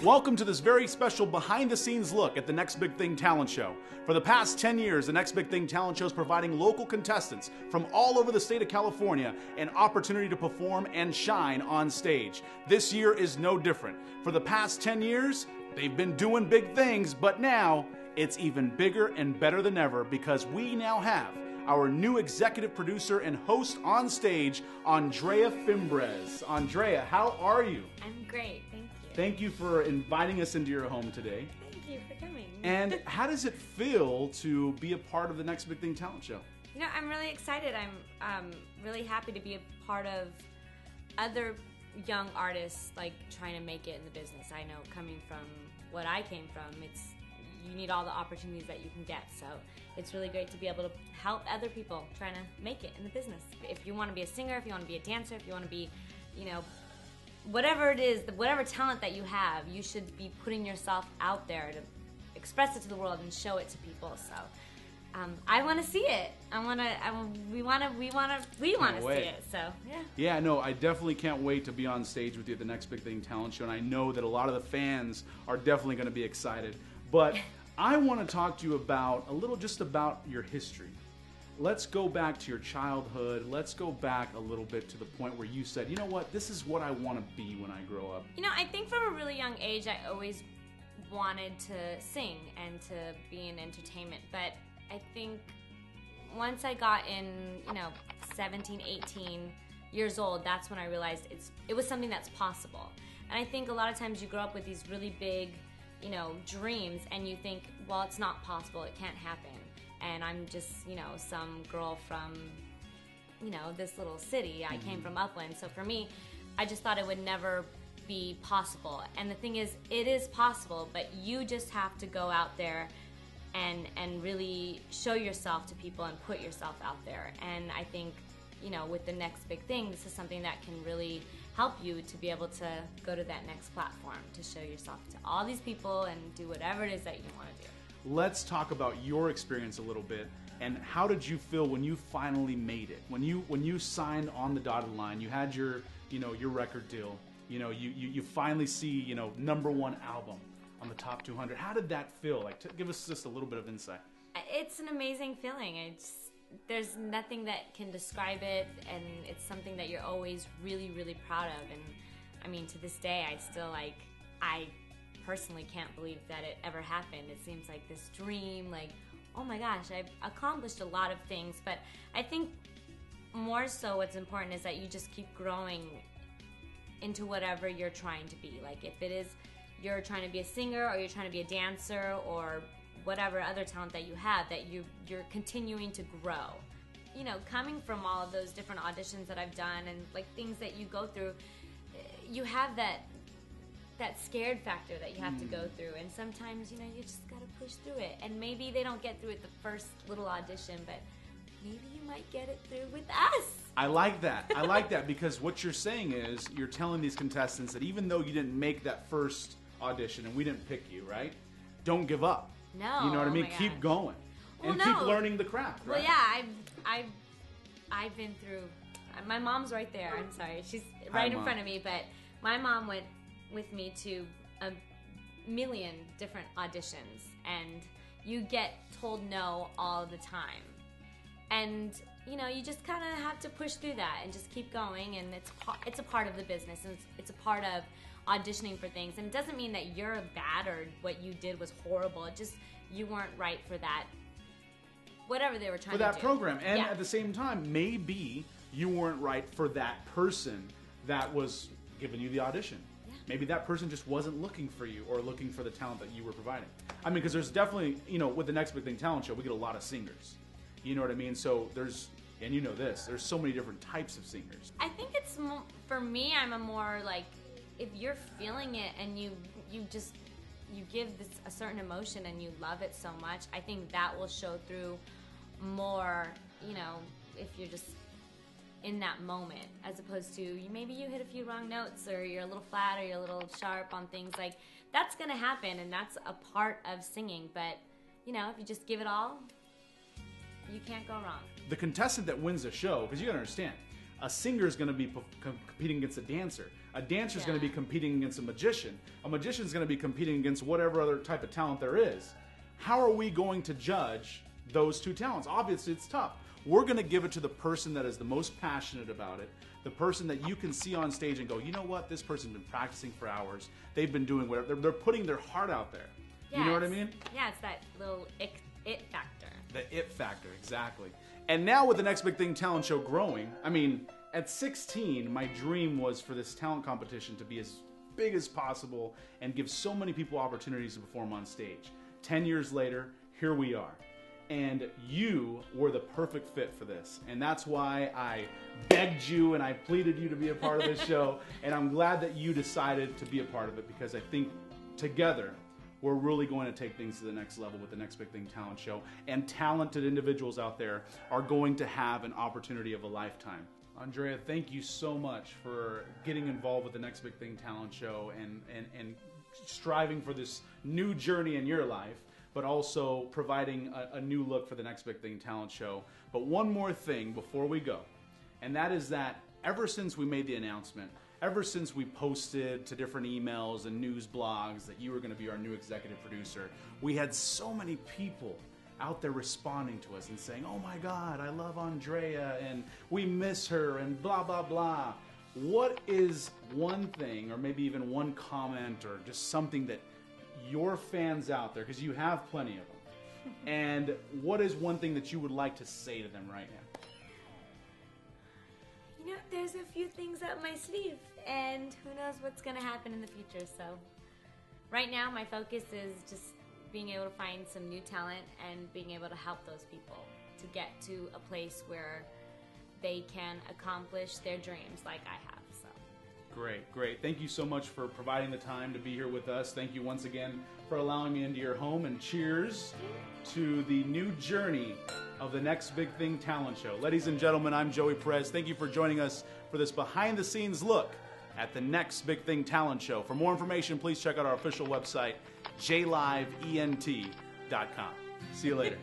Welcome to this very special behind-the-scenes look at the Next Big Thing Talent Show. For the past 10 years, the Next Big Thing Talent Show is providing local contestants from all over the state of California an opportunity to perform and shine on stage. This year is no different. For the past 10 years, they've been doing big things, but now it's even bigger and better than ever because we now have our new executive producer and host on stage, Andrea Fimbres. Andrea, how are you? I'm great, thank you. Thank you for inviting us into your home today. Thank you for coming. And how does it feel to be a part of the Next Big Thing Talent Show? You know, I'm really excited. I'm really happy to be a part of other young artists like trying to make it in the business. I know coming from what I came from, you need all the opportunities that you can get. So it's really great to be able to help other people trying to make it in the business. If you want to be a singer, if you want to be a dancer, if you want to be, whatever it is, whatever talent that you have, you should be putting yourself out there to express it to the world and show it to people. So I want to see it. We want to see it. So yeah. Yeah, no, I definitely can't wait to be on stage with you at the Next Big Thing Talent Show, and I know that a lot of the fans are definitely going to be excited. But I want to talk to you about just about your history. Let's go back to your childhood. Let's go back a little bit to the point where you said, you know what, this is what I want to be when I grow up. You know, I think from a really young age, I always wanted to sing and to be in entertainment. But I think once I got in, 17, 18 years old, that's when I realized it was something that's possible. And I think a lot of times you grow up with these really big, dreams, and you think, well, it's not possible, it can't happen. And I'm just, some girl from, this little city. I came from Upland. So for me, I just thought it would never be possible. And the thing is, it is possible, but you just have to go out there and really show yourself to people and put yourself out there. And I think, with the Next Big Thing, this is something that can really help you to be able to go to that next platform, to show yourself to all these people and do whatever it is that you want to do. Let's talk about your experience a little bit, and how did you feel when you finally made it? When you signed on the dotted line, you had your record deal. You finally see #1 album on the top 200. How did that feel? Like, give us just a little bit of insight. It's an amazing feeling. There's nothing that can describe it, and it's something that you're always really, really proud of. And I mean, to this day, I personally can't believe that it ever happened. It seems like this dream, like, oh my gosh, I've accomplished a lot of things. But I think more so what's important is that you just keep growing into whatever you're trying to be. Like, if it is you're trying to be a singer, or you're trying to be a dancer, or whatever other talent that you have, that you're continuing to grow. Coming from all of those different auditions that I've done and like things that you go through, you have that scared factor that you have to go through, and sometimes you just gotta push through it. And maybe they don't get through it the first little audition, but maybe you might get it through with us. I like that. I like that, because what you're saying is you're telling these contestants that even though you didn't make that first audition and we didn't pick you, right? Don't give up. No. You know what I mean? Oh my Keep gosh. going. And keep learning the craft, right? Well, yeah, I've been through. My mom's right there. I'm sorry, she's right in front of me. But my mom went with me to a million different auditions, and you get told no all the time. And you just kind of have to push through that and just keep going. And it's a part of the business, and it's a part of auditioning for things. And it doesn't mean that you're bad or what you did was horrible. It just, you weren't right for that, whatever they were trying to do. For that program. And at the same time, maybe you weren't right for that person that was giving you the audition. Yeah. Maybe that person just wasn't looking for you, or looking for the talent that you were providing. I mean, because there's definitely, with the Next Big Thing Talent Show, we get a lot of singers. You know what I mean? So there's so many different types of singers. I think it's more, for me, I'm a more like, if you're feeling it and you give this a certain emotion and you love it so much, I think that will show through more, if you're just in that moment, as opposed to maybe you hit a few wrong notes, or you're a little flat, or you're a little sharp on things. Like, that's gonna happen, and that's a part of singing. But if you just give it all, you can't go wrong. The contestant that wins the show, because you gotta understand, A singer is going to be competing against a dancer. A dancer is going to be competing against a magician. A magician is going to be competing against whatever other type of talent there is. How are we going to judge those two talents? Obviously, it's tough. We're going to give it to the person that is the most passionate about it, the person that you can see on stage and go, you know what, this person's been practicing for hours. They've been doing whatever. They're putting their heart out there. Yeah, you know what I mean? Yeah, it's that little it factor. The it factor, exactly. And now with the Next Big Thing talent show growing, I mean, at 16, my dream was for this talent competition to be as big as possible and give so many people opportunities to perform on stage. 10 years later, here we are. And you were the perfect fit for this. And that's why I begged you and I pleaded you to be a part of this show. And I'm glad that you decided to be a part of it, because I think together we're really going to take things to the next level with the Next Big Thing talent show. And talented individuals out there are going to have an opportunity of a lifetime. Andrea, thank you so much for getting involved with the Next Big Thing talent show and striving for this new journey in your life, but also providing a new look for the Next Big Thing talent show. But one more thing before we go, and that is that ever since we made the announcement, ever since we posted to different emails and news blogs that you were going to be our new executive producer, we had so many people out there responding to us and saying, oh my God, I love Andrea and we miss her and blah, blah, blah. What is one thing, or maybe even one comment, or just something that your fans out there, because you have plenty of them, and what is one thing that you would like to say to them right now? You know, there's a few things up my sleeve, and who knows what's going to happen in the future. So right now my focus is just being able to find some new talent and being able to help those people to get to a place where they can accomplish their dreams like I have. So great, great. Thank you so much for providing the time to be here with us. Thank you once again for allowing me into your home, and cheers to the new journey of the Next Big Thing talent show. Ladies and gentlemen, I'm Joey Perez. Thank you for joining us for this behind the scenes look at the Next Big Thing talent show. For more information, please check out our official website, jlivent.com. See you later.